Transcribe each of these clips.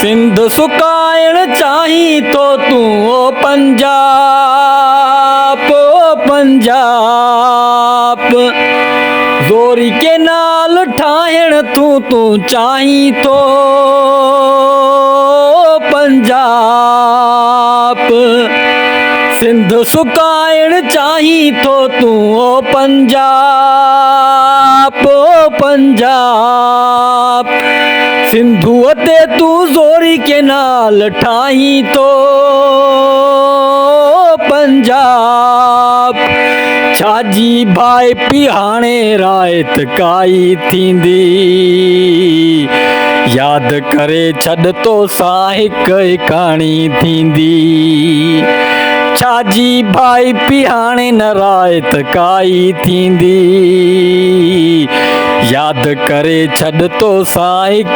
सिंध सुकाइण चाहीं तो तू ओ पंजाब ज़ोरी के नाल ठाहिण तू चाहीं तो पंजाब सिंध सुकाइण चाहीं तो तू ओ पंजाब सिंधुअ ते तू ज़ोरी के नाल ठाहीं तो पंजाब छाजी भाई पिहाणे रायत काई थींदी याद करे छॾ तो सा हिक कहाणी थींदी छाजी भाई पिहाणे न रायत काई थींदी याद करे छॾ तो सा हिक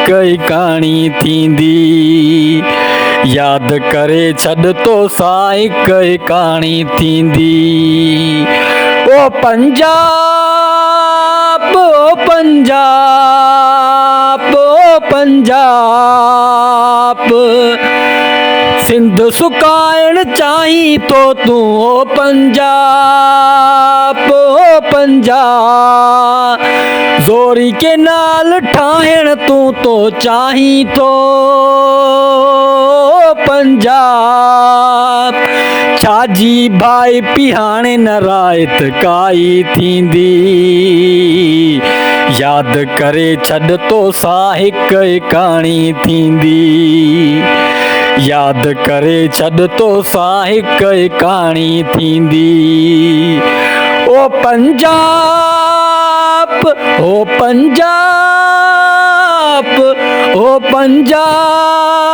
कहाणी थींदी याद करे छॾ तो सा हिक कहाणी थींदी ओ पंजाब ओ पंजाब ओ पंजाब सिंध सुकाइण चाहीं तो तू ओ पंजाब ज़ोरी के नाल ठाहिण तू तो चाहीं तो पंजाब छाजी भाई पिहाणे न रायत काई थींदी याद करे छॾ तो सा हिक कहाणी थींदी याद करे छॾ तो सा हिक कहाणी थींदी ओ पंजाब ओ पंजाब ओ पंजाब